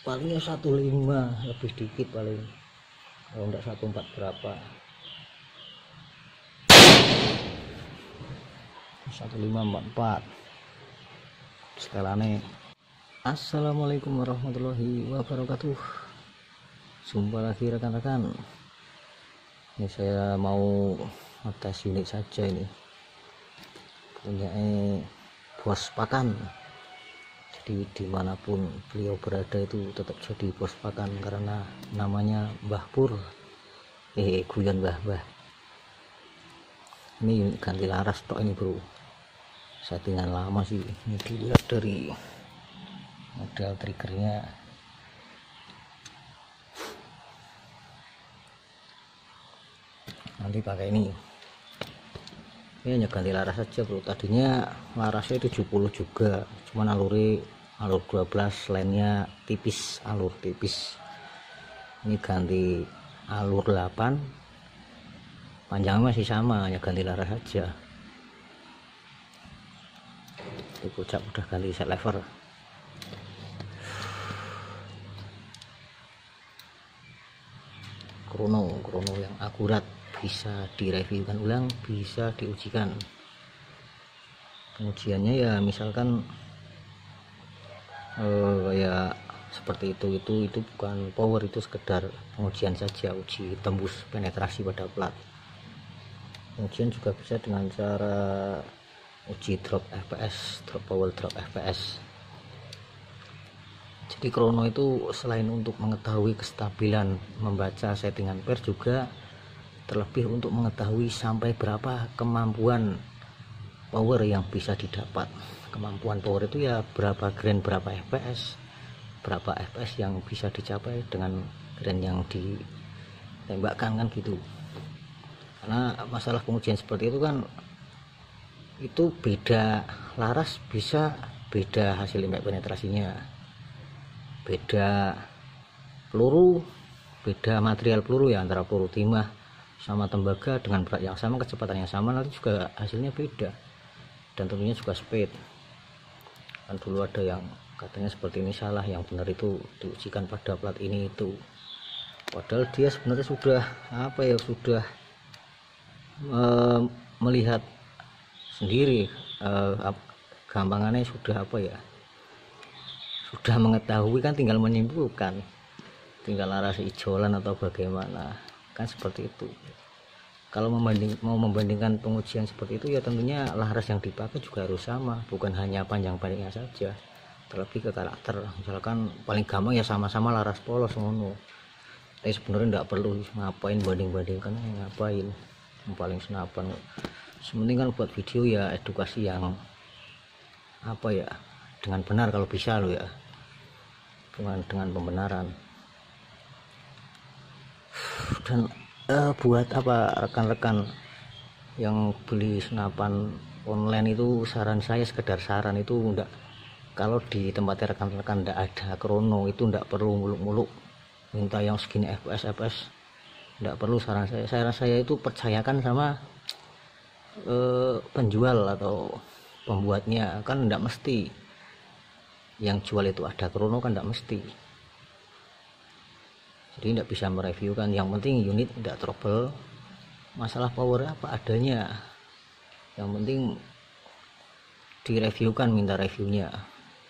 palingnya 1.5 lebih dikit paling, kalau enggak 1.4 berapa, 1.544 setelannya. Assalamualaikum warahmatullahi wabarakatuh. Jumpa lagi rekan-rekan. Ini saya mau ngetes unit saja, ini punya bos pakan. Jadi dimanapun beliau berada itu tetap jadi bos pakan karena namanya Mbah Pur. Guyon Mbah. Ini ganti laras tok ini bro, settingan lama sih. Ini dilihat dari model triggernya, nanti pakai ini hanya ganti laras saja bro. Tadinya larasnya 70 juga, cuman alur 12, lainnya tipis, alur tipis. Ini ganti alur 8, panjangnya masih sama, hanya ganti laras saja. Di puncak udah ganti set lever. Krono yang akurat, bisa direviewkan ulang, bisa diujikan. Pengujiannya ya misalkan kayak seperti itu bukan power, itu sekedar pengujian saja, uji tembus penetrasi pada plat. Pengujian juga bisa dengan cara uji drop fps, drop power, drop fps. Jadi krono itu selain untuk mengetahui kestabilan membaca settingan per, juga terlebih untuk mengetahui sampai berapa kemampuan power yang bisa didapat. Kemampuan power itu ya berapa grand, berapa fps yang bisa dicapai dengan grand yang ditembakkan, kan gitu. Karena masalah pengujian seperti itu kan, itu beda laras bisa beda hasil impact penetrasinya, beda peluru, beda material peluru ya, antara peluru timah sama tembaga dengan berat yang sama, kecepatan yang sama, nanti juga hasilnya beda. Dan tentunya juga speed. Kan dulu ada yang katanya seperti ini salah, yang benar itu diujikan pada plat ini itu. Padahal dia sebenarnya sudah sudah melihat sendiri, gampangannya sudah sudah mengetahui, kan tinggal menyimpulkan, tinggal laras ijolan atau bagaimana, kan seperti itu. Kalau mau membandingkan pengujian seperti itu ya tentunya laras yang dipakai juga harus sama, bukan hanya panjang-panjangnya saja, terlebih ke karakter. Misalkan paling gampang ya sama-sama laras polos ngono, tapi sebenarnya tidak perlu ngapain banding-bandingkan, ngapain, yang paling senapan. Sementing kan buat video ya edukasi yang dengan benar kalau bisa lo ya, dengan pembenaran. Dan buat rekan-rekan yang beli senapan online itu, saran saya, sekedar saran itu, enggak, kalau di tempatnya rekan-rekan enggak ada krono itu enggak perlu muluk-muluk minta yang segini fps, enggak perlu. Saran saya itu percayakan sama penjual atau pembuatnya, kan enggak mesti yang jual itu ada krono, kan enggak mesti. Jadi tidak bisa mereviewkan, yang penting unit tidak trouble, masalah power apa adanya, yang penting direviewkan, minta reviewnya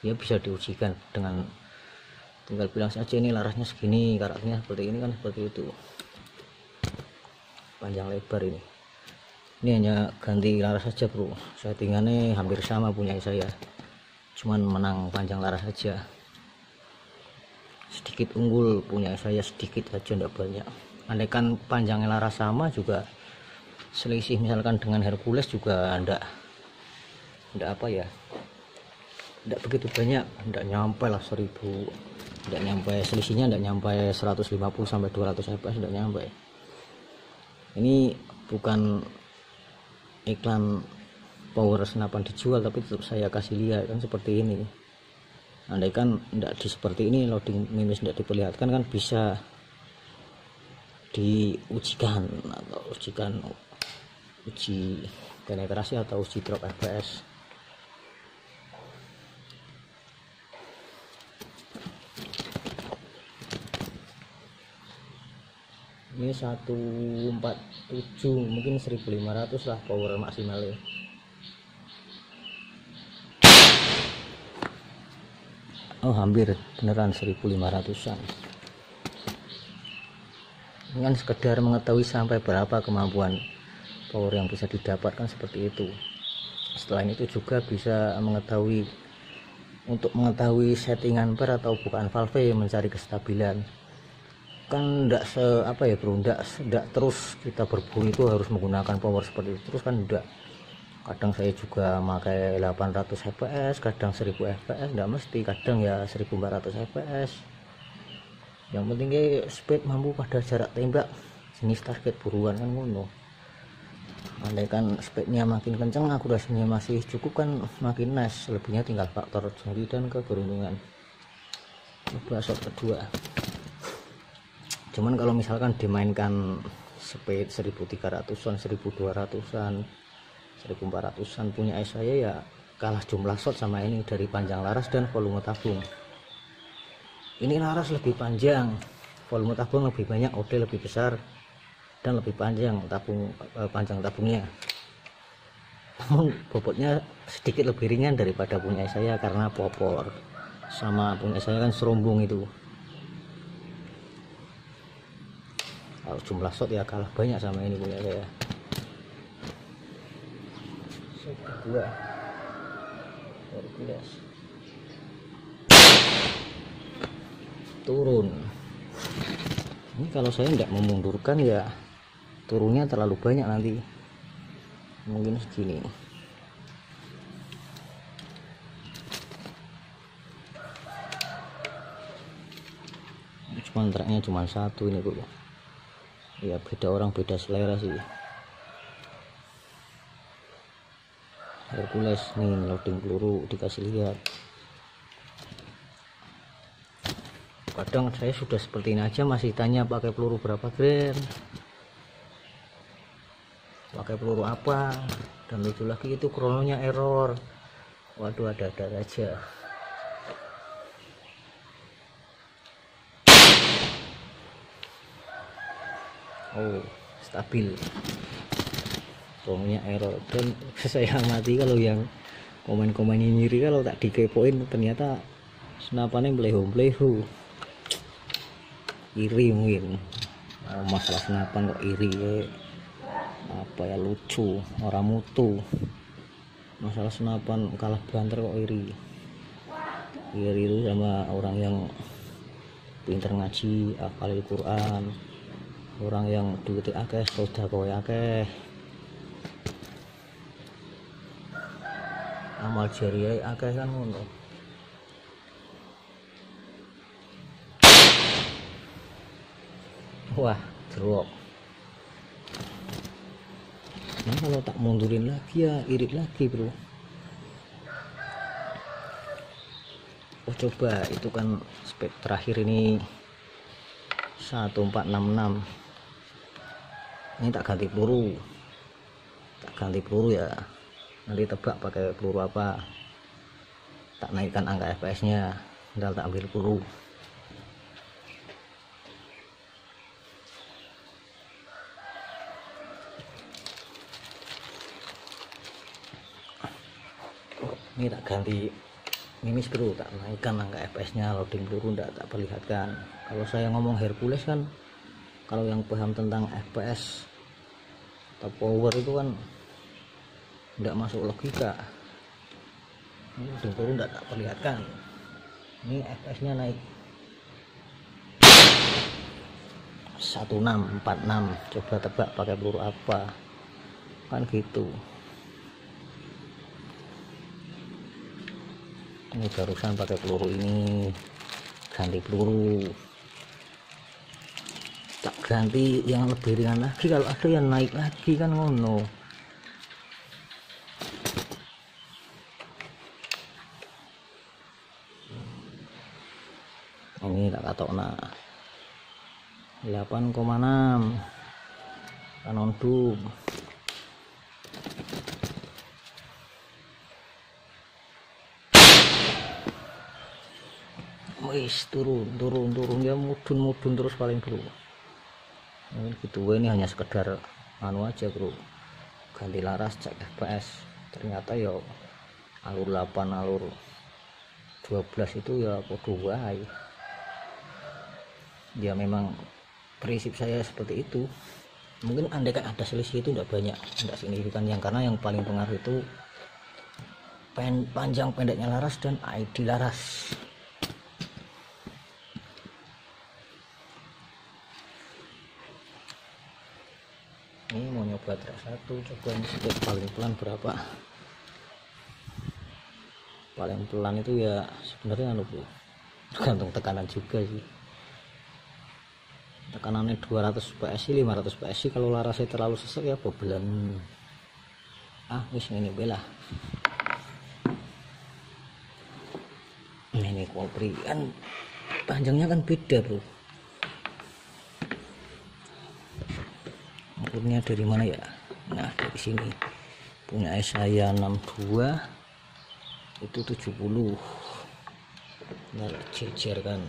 ya, bisa diujikan dengan tinggal bilang saja ini larasnya segini, karakternya seperti ini, kan seperti itu. Panjang lebar ini hanya ganti laras saja bro, settingannya hampir sama punya saya, cuman menang panjang laras saja, sedikit unggul punya saya, sedikit saja, tidak banyak. Andaikan panjangnya laras sama juga selisih, misalkan dengan Hercules juga tidak begitu banyak, tidak nyampe lah 1000, tidak nyampe, selisihnya tidak nyampe 150 sampai 200 fps, tidak nyampe. Ini bukan iklan power senapan dijual, tapi tetap saya kasih lihat, kan seperti ini. Andaikan tidak seperti ini, loading minus tidak diperlihatkan, kan bisa diujikan atau uji penetrasi atau uji drop fps. Ini 147, mungkin 1500 lah power maksimalnya. Oh, hampir beneran 1500-an. Ini kan sekedar mengetahui sampai berapa kemampuan power yang bisa didapatkan, seperti itu. Selain itu juga bisa mengetahui, untuk mengetahui settingan per atau bukaan valve, mencari kestabilan. Kan enggak apa ya bro, enggak terus kita berburu itu harus menggunakan power seperti itu terus kan, enggak. Kadang saya juga pakai 800 fps, kadang 1000 fps, enggak mesti, kadang ya 1400 fps. Yang penting speed mampu pada jarak tembak jenis target buruan kan ngono. Andai kan speednya makin kencang, akurasinya masih cukup kan makin nice. Lebihnya tinggal faktor jari dan keberuntungan. Coba shot kedua. Cuman kalau misalkan dimainkan speed 1300-an, 1200-an, 1400-an punya saya ya kalah jumlah shot sama ini dari panjang laras dan volume tabung. Ini laras lebih panjang, volume tabung lebih banyak, OD lebih besar dan lebih panjang panjang tabungnya. Namun bobotnya sedikit lebih ringan daripada punya saya karena popor, sama punya saya kan serombong itu. Kalau jumlah shot ya kalah banyak sama ini punya saya. Shot kedua Hercules turun. Ini kalau saya tidak memundurkan ya turunnya terlalu banyak, nanti mungkin segini. Cuman tracknya cuma satu ini bro. Ya beda orang, beda selera sih. Hercules nih loading peluru dikasih lihat. Kadang saya sudah seperti ini aja masih tanya pakai peluru berapa gram, pakai peluru apa, dan lucu lagi itu krononya error. Waduh, ada-ada aja. Oh, stabil, krononya error. Dan saya amati kalau yang komen-komen nyiri, kalau tak dikepoin ternyata senapannya melehu-melehu. Iri mungkin, masalah senapan kok iri apa ya, lucu orang mutu. Masalah senapan kalah banter kok iri itu sama orang yang pinter ngaji, hafal Quran, orang yang duitnya akeh, sedekah akeh, amal jariah akeh kan ngono. Wah, drop. Nah, kalau tak mundurin lagi ya irit lagi bro. Oh coba, itu kan spek terakhir ini 1466. Ini tak ganti peluru ya, nanti tebak pakai peluru apa, tak naikkan angka fps nya, tinggal tak ambil peluru. Ini tak ganti mimis bro, tak naikkan angka fps nya, loading peluru tak perlihatkan. Kalau saya ngomong Hercules kan, kalau yang paham tentang fps atau power itu kan tidak masuk logika. Ini loading peluru tak perlihatkan. Ini fps nya naik 1646, coba tebak pakai peluru apa, kan gitu. Ini barusan pakai peluru ini, ganti peluru, tak ganti yang lebih ringan lagi, kalau ada yang naik lagi kan ngono. Ini tak katok nah 8,6 kanon dum. Wis turun ya, mudun terus paling bro. Mungkin gitu, ini hanya sekedar anu aja bro, ganti laras cek FPS, ternyata ya alur 8 alur 12 itu ya podo wae. Ya memang prinsip saya seperti itu. Mungkin andai kan ada selisih itu tidak banyak, tidak signifikan, yang karena yang paling pengaruh itu panjang pendeknya laras dan ID laras. Ini mau nyoba track 1, coba ini step paling pelan berapa. Paling pelan itu ya sebenarnya tergantung tekanan juga sih. Tekanannya 200 PSI 500 PSI, kalau larasnya terlalu sesek ya bebelan. Wis ini bela. Ini kopri kan panjangnya kan beda bro. Ukurnya dari mana ya? Nah dari sini punya saya 62 itu 70. Nah jejer kan.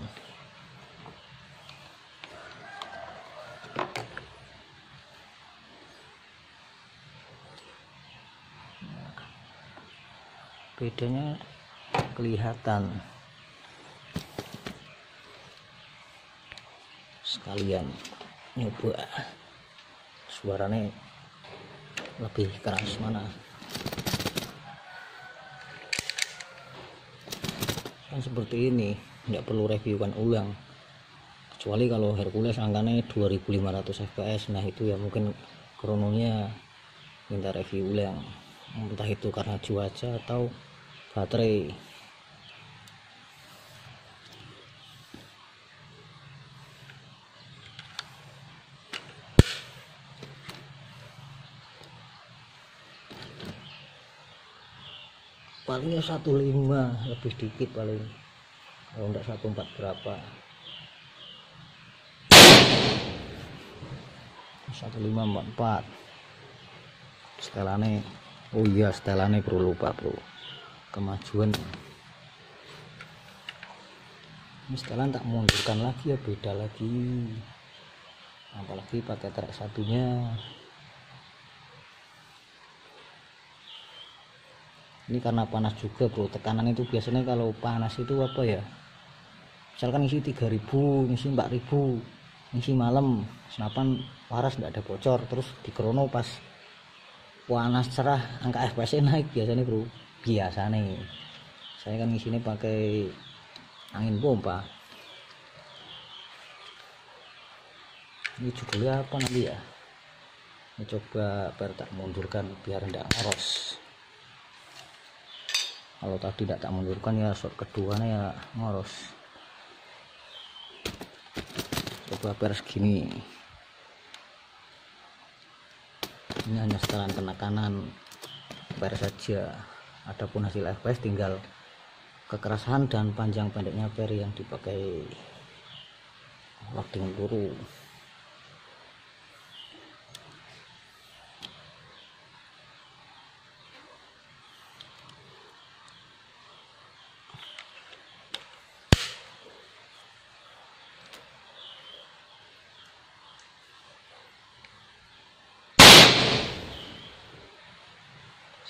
Bedanya kelihatan. Sekalian nyoba suaranya lebih keras mana. Kan seperti ini, tidak perlu reviewkan ulang, kecuali kalau Hercules angkanya 2500 fps. Nah itu ya mungkin krononya minta review ulang, entah itu karena cuaca atau baterai. Palingnya 15 lebih dikit paling, kalau enggak 14 berapa. 1544 setelannya. Oh iya setelannya bro, lupa bro, kemajuan ini setelan tak mundurkan lagi ya beda lagi, apalagi pakai track satunya. Ini karena panas juga bro, tekanan itu biasanya kalau panas itu apa ya, misalkan isi 3000, isi 4000, isi malam senapan laras nggak ada bocor, terus di krono pas panas cerah angka FPS naik biasanya bro. Biasanya saya kan isinya pakai angin pompa. Ini juga apa nanti ya, ini coba biar tak mundurkan biar tidak ngoros. Kalau tadi tidak tak mundurkan ya shot keduanya ya ngoros. Coba per segini. Ini hanya setelan penekanan per saja. Adapun hasil FPS tinggal kekerasan dan panjang pendeknya per yang dipakai loading peluru.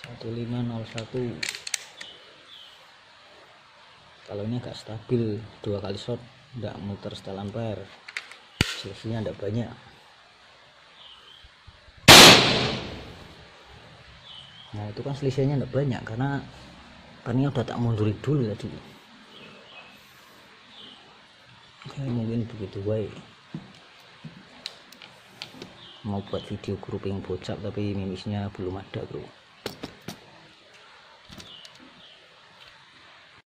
Satu 501. Kalau ini agak stabil, 2 kali shot tidak muter setelan per, selisihnya tidak banyak. Nah itu kan selisihnya tidak banyak karena pannya udah tak mundurin dulu tadi. Oke, mungkin begitu baik. Mau buat video grouping bocap tapi mimisnya belum ada bro.